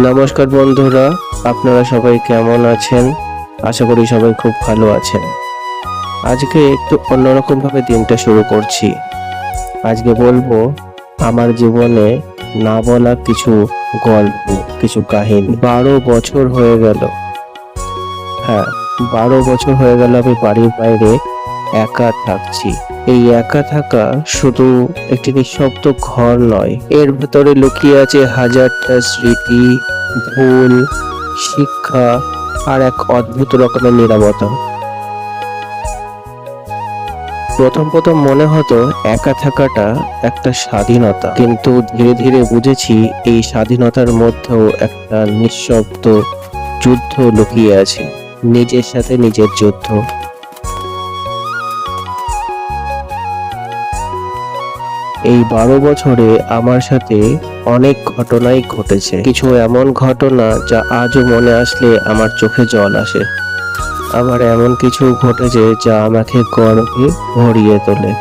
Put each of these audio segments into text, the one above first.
নমস্কার বন্ধুরা, আপনারা সবাই কেমন আছেন? আশা করি সবাই খুব ভালো আছেন। আজকে একটু অন্যরকম ভাবে দিনটা শুরু করছি। আজকে বলবো আমার জীবনে না বলা কিছু গল্প, কিছু কাহিনী। 12 বছর হয়ে গেল। হ্যাঁ, 12 বছর হয়ে গেল আমি বাড়ির বাইরে একা থাকছি। এই একা থাকা শুধু একটি নিঃশব্দ ঘর নয়, এর ভেতরে লুকিয়ে আছে হাজারটা স্মৃতি, ভুল, শিক্ষা আর এক অদ্ভুত রকমের নীরবতা। প্রথম প্রথম মনে হতো একা থাকাটা একটা স্বাধীনতা, কিন্তু ধীরে ধীরে বুঝেছি এই স্বাধীনতার মধ্যেও একটা নিঃশব্দ যুদ্ধ লুকিয়ে আছে, নিজের সাথে নিজের যুদ্ধ। এই 12 বছরে আমার সাথে অনেক ঘটনাই ঘটেছে। কিছু এমন ঘটনা যা আজও মনে আসলে আমার চোখে জল আসে। আবার এমন কিছু ঘটেছে যা আমাকে গর্বে ভরিয়ে তোলে।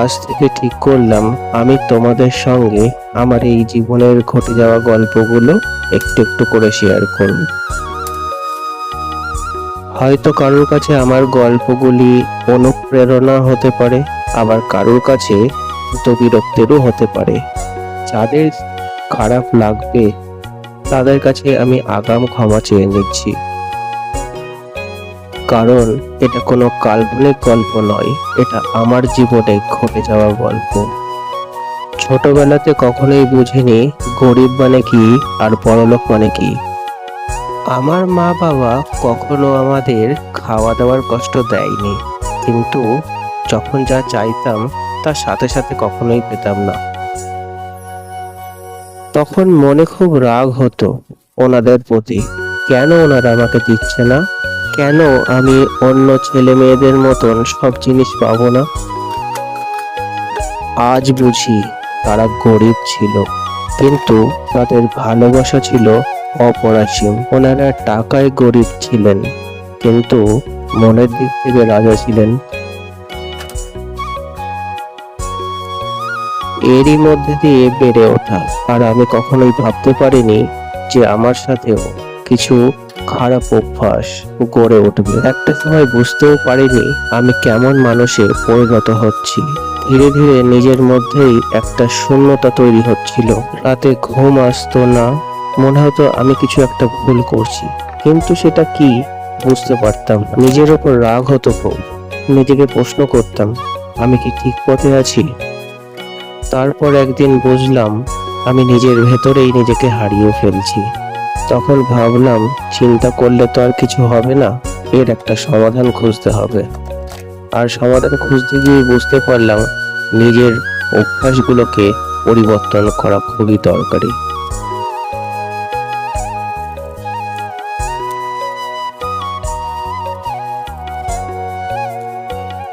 আজ থেকে ঠিক করলাম আমি তোমাদের সঙ্গে আমার এই জীবনের ঘটে যাওয়া গল্পগুলো একটু একটু করে শেয়ার করব। হয়তো কারোর কাছে আমার গল্পগুলি অনুপ্রেরণা হতে পারে, আবার কারোর কাছে তো বিরক্তিরও হতে পারে। যাদের খারাপ লাগবে তাদের কাছে আমি আগাম ক্ষমা চেয়ে নিচ্ছি, কারণ এটা কোনো কাল্পনিক গল্প নয়, এটা আমার জীবনে ঘটে যাওয়া গল্প। ছোটবেলাতে কখনোই বুঝিনি গরিব মানে কি আর বড়লোক মানে কি। আমার মা বাবা কখনো আমাদের খাওয়া দাওয়ার কষ্ট দেয়নি, কিন্তু যখন যা চাইতাম তার সাথে সাথে কখনোই পেতাম না। তখন মনে খুব রাগ হতো ওনাদের প্রতি। কেন ওনারা আমাকে দিচ্ছে না? কেন আমি অন্য ছেলে মেয়েদের মতন সব জিনিস পাবো না? আজ বুঝি তারা গরিব ছিল, কিন্তু তাদের ভালোবাসা ছিল অপরিসীম। ওনারা টাকায় গরিব ছিলেন, কিন্তু মনের দিক থেকে রাজা ছিলেন। এরই মধ্যে দিয়ে বেড়ে ওঠা, আর আমি কখনোই ভাবতে পারিনি যে আমার সাথেও কিছু খারাপ অভ্যাস গড়ে উঠবে। একটা সময় বুঝতেও পারিনি আমি কেমন মানুষে পরিণত হচ্ছি। ধীরে ধীরে নিজের মধ্যেই একটা শূন্যতা তৈরি হচ্ছিল। রাতে ঘুম আসতো না, মনে হতো আমি কিছু একটা ভুল করছি, কিন্তু সেটা কি বুঝতে পারতাম না। নিজের ওপর রাগ হতো খুব। নিজেকে প্রশ্ন করতাম, আমি কি ঠিক পথে আছি? তারপর একদিন বুঝলাম আমি নিজের ভেতরেই নিজেকে হারিয়ে ফেলছি। তখন ভাবলাম চিন্তা করলে তো আর কিছু হবে না, এর একটা সমাধান খুঁজতে হবে। আর সমাধান খুঁজতে গিয়ে বুঝতে পারলাম নিজের অভ্যাসগুলোকে পরিবর্তন করা খুবই দরকারি।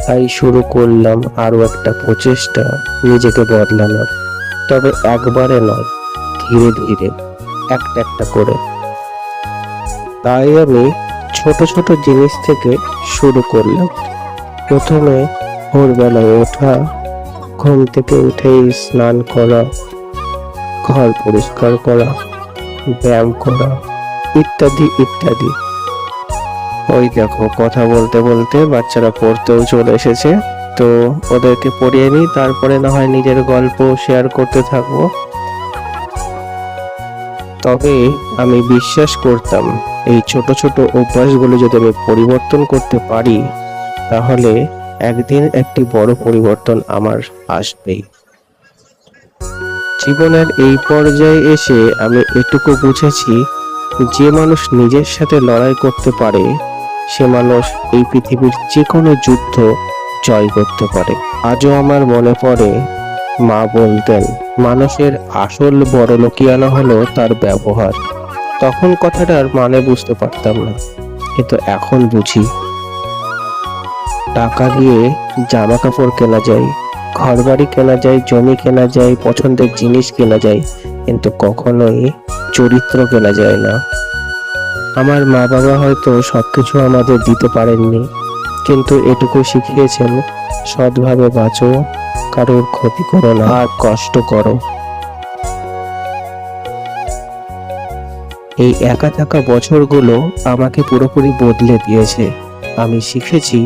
তাই শুরু করলাম আরো একটা প্রচেষ্টা নিজেকে বদলানোর, তবে একবারে নয়, ধীরে ধীরে, একটা একটা করে। তাই আমি ছোট ছোট জিনিস থেকে শুরু করলাম। প্রথমে ভোরবেলায় ওঠা, ঘুম থেকে উঠেই স্নান করা, ঘর পরিষ্কার করা, ব্যায়াম করা, ইত্যাদি ইত্যাদি। ওই দেখো, কথা বলতে বলতে বাচ্চারা পড়তেও চলে এসেছে, তো ওদেরকে পড়িয়ে নিই, তারপরে না হয় নিজের গল্প শেয়ার করতে থাকবো। তবে আমি বিশ্বাস করতাম এই ছোট ছোট অভ্যাসগুলো যদি আমি পরিবর্তন করতে পারি, তাহলে একদিন একটি বড় পরিবর্তন আমার আসবেই। জীবনের এই পর্যায়ে এসে আমি এটুকু বুঝেছি, যে মানুষ নিজের সাথে লড়াই করতে পারে সে মানুষ এই পৃথিবীর যে কোনো যুদ্ধ জয় করতে পারে। আজও আমার মনে পড়ে মা বলতেন মানুষের আসল বড়লোকিয়ানা হলো তার ব্যবহার। তখন কথাটার মানে বুঝতে পারতাম না, কিন্তু এখন বুঝি। টাকা দিয়ে জামা কাপড় কেনা যায়, ঘরবাড়ি কেনা যায়, জমি কেনা যায়, পছন্দের জিনিস কেনা যায়, কিন্তু কখনোই চরিত্র কেনা যায় না। আমার মা বাবা হয়তো সবকিছু আমাদের দিতে পারেননি, কিন্তু এটুকু শিখিয়েছেন, সৎভাবে বাঁচো, কারোর ক্ষতি করো না আর কষ্ট করো। এই একা থাকা বছরগুলো আমাকে পুরোপুরি বদলে দিয়েছে। আমি শিখেছি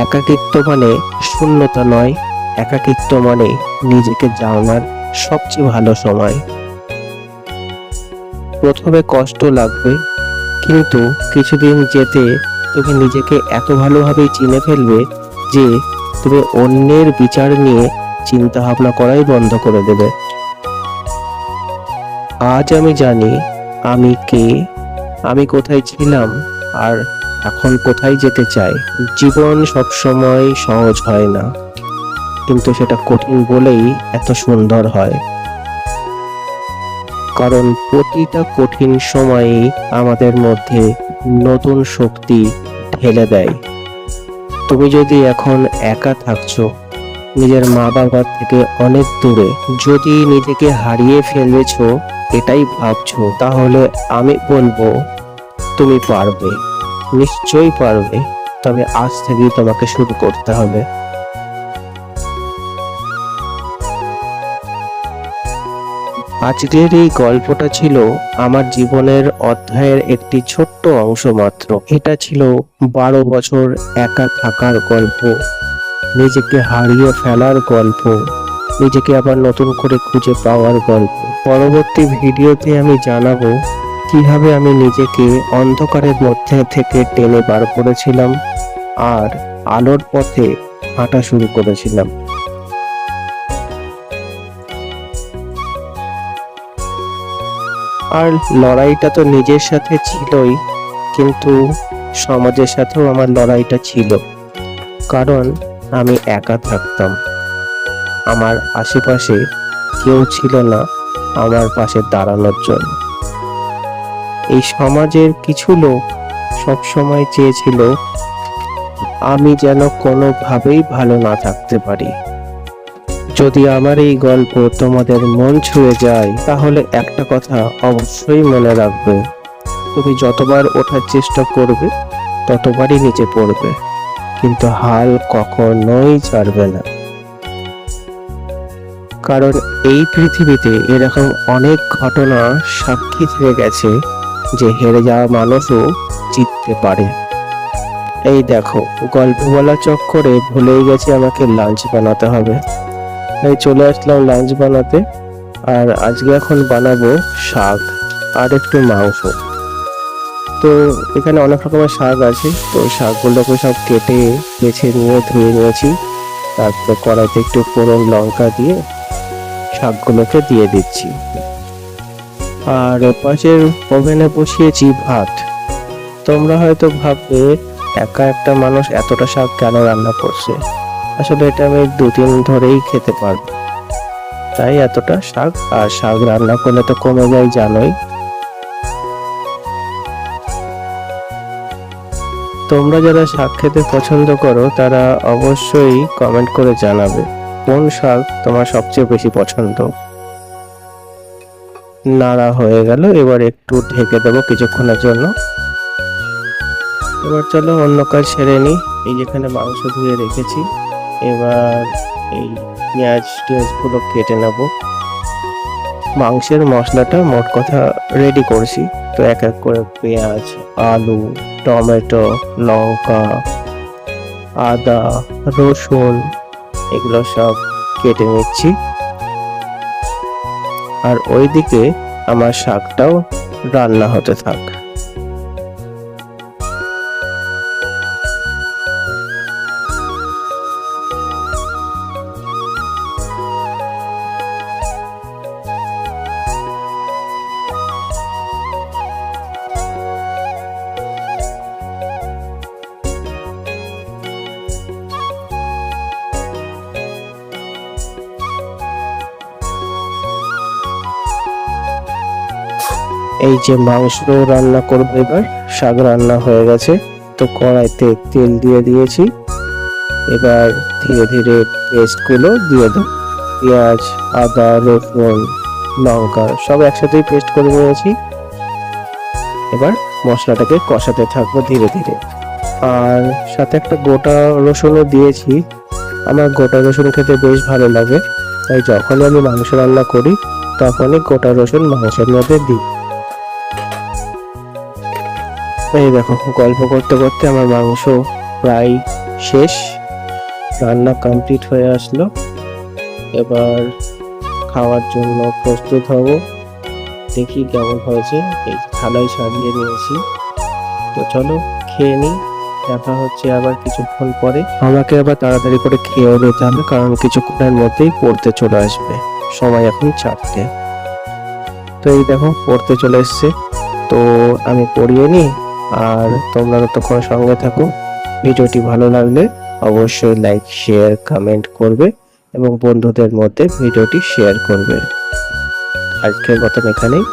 একাকিত্ব মানে শূন্যতা নয়, একাকিত্ব মানে নিজেকে জানার সবচেয়ে ভালো সময়। প্রথমে কষ্ট লাগবে, কিন্তু কিছুদিন যেতে তুমি নিজেকে এত ভালোভাবেই চিনে ফেলবে যে তুমি অন্যের বিচার নিয়ে চিন্তা ভাবনা করাই বন্ধ করে দেবে। আজ আমি জানি আমি কে, আমি কোথায় ছিলাম, আর এখন কোথায় যেতে চাই। জীবন সবসময় সহজ হয় না, কিন্তু সেটা কঠিন বলেই এত সুন্দর হয়। কারণ প্রতিটা কঠিন সময়েই আমাদের মধ্যে নতুন শক্তি ঢেলে দেয়। তুমি যদি এখন একা থাকছো, নিজের মা বাবার থেকে অনেক দূরে, যদি নিজেকে হারিয়ে ফেলেছো এটাই ভাবছো, তাহলে আমি বলবো তুমি পারবে, নিশ্চয়ই পারবে। তবে আজ থেকেই তোমাকে শুরু করতে হবে। আজকের এই গল্পটা ছিল আমার জীবনের অধ্যায়ের একটি ছোট্ট অংশ মাত্র। এটা ছিল 12 বছর একা থাকার গল্প, নিজেকে হারিয়ে ফেলার গল্প, নিজেকে আবার নতুন করে খুঁজে পাওয়ার গল্প। পরবর্তী ভিডিওতে আমি জানাবো কিভাবে আমি নিজেকে অন্ধকারের মধ্যে থেকে টেনে বার করেছিলাম আর আলোর পথে হাঁটা শুরু করেছিলাম। আর লড়াইটা তো নিজের সাথে ছিলই, কিন্তু সমাজের সাথেও আমার লড়াইটা ছিল। কারণ আমি একা থাকতাম, আমার আশেপাশে কেউ ছিল না আমার পাশে দাঁড়ানোর জন্য। এই সমাজের কিছু লোক সবসময় চেয়েছিল আমি যেন কোনোভাবেই ভালো না থাকতে পারি। যদি আমার এই গল্প তোমাদের মন ছুঁয়ে যায়, তাহলে একটা কথা অবশ্যই মনে রাখবে, তুমি যতবার ওঠার চেষ্টা করবে ততবারই নিচে পড়বে, কিন্তু হাল কখনোই ছাড়বে না। কারণ এই পৃথিবীতে এরকম অনেক ঘটনা সাক্ষী থেকে গেছে যে হেরে যাওয়া মানুষও জিততে পারে। এই দেখো, গল্প বলা চক্করে ভুলেই গেছি আমাকে লাঞ্চ বানাতে হবে। তাই চলে আসলাম লাঞ্চ বানাতে। আর আজকে এখন বানাবো শাক আর একটু মাংস। তো এখানে অনেক রকমের শাক আছে, তো শাকগুলোকে সব কেটে বেছে নিয়ে ধুয়ে নিয়েছি। তারপরে কড়াইতে একটু ফোড়ন লঙ্কা দিয়ে শাকগুলোকে দিয়ে দিচ্ছি। আর পাশের ওভেনে বসিয়েছি ভাত। তোমরা হয়তো ভাববে একা একটা মানুষ এতটা শাক কেন রান্না করছে। আসলে এটা আমি 2-3 ধরেই খেতে পারবো, তাই এতটা শাক। আর শাক রান্না করলে তো কমে যায় জানোই। তোমরা যারা শাক খেতে পছন্দ করো তারা অবশ্যই কমেন্ট করে জানাবে কোন শাক তোমার সবচেয়ে বেশি পছন্দ। নাড়া হয়ে গেল, এবার একটু ঢেকে দেবো কিছুক্ষণের জন্য। এবার চলো অন্য কাজ সেরে নিই। এই যেখানে মাংস ধুয়ে রেখেছি, এবার এই পেঁয়াজ টিয়াজগুলো কেটে নেব। মাংসের মশলাটা মোট কথা রেডি করছি, তো এক এক করে পেঁয়াজ, আলু, টমেটো, লঙ্কা, আদা, রসুন এগুলো সব কেটে নিচ্ছি। আর ওইদিকে আমার শাকটাও রান্না হতে থাক। এই যে মাংস রান্না করবো, এবার শাক রান্না হয়ে গেছে, তো কড়াইতে তেল দিয়ে দিয়েছি। এবার ধীরে ধীরে পেস্টগুলো দিয়ে দেব। পেঁয়াজ, আদা, রসুন, লঙ্কা সব একসাথেই পেস্ট করে নিয়েছি। এবার মশলাটাকে কষাতে থাকবো ধীরে ধীরে। আর সাথে একটা গোটা রসুনও দিয়েছি। আমার গোটা রসুন খেতে বেশ ভালো লাগে, তাই যখনই আমি মাংস রান্না করি তখনই গোটা রসুন মাংসের মধ্যে দিই। এই দেখো, গল্প করতে করতে আমার মাংস প্রায় শেষ, রান্না কমপ্লিট হয়ে আসলো। এবার খাওয়ার জন্য প্রস্তুত হব। দেখি কেমন হয়েছে। এই থালায় সাজিয়ে নিয়েছি, তো চলো খেয়ে নিই। দেখা হচ্ছে আবার কিছুক্ষণ পরে। আমাকে আবার তাড়াতাড়ি করে খেয়েও নিতে হবে, কারণ কিছুক্ষণের মধ্যেই পড়তে চলে আসবে। সময় এখন 4টে। তো এই দেখো পড়তে চলে এসছে, তো আমি পড়িয়ে নিই আর তোমরা ততক্ষণ সঙ্গে থাকো। ভিডিওটি ভালো লাগলে অবশ্যই লাইক, শেয়ার, কমেন্ট করবে এবং বন্ধুদের মধ্যে ভিডিওটি শেয়ার করবে। আজকের মতন এখানেই।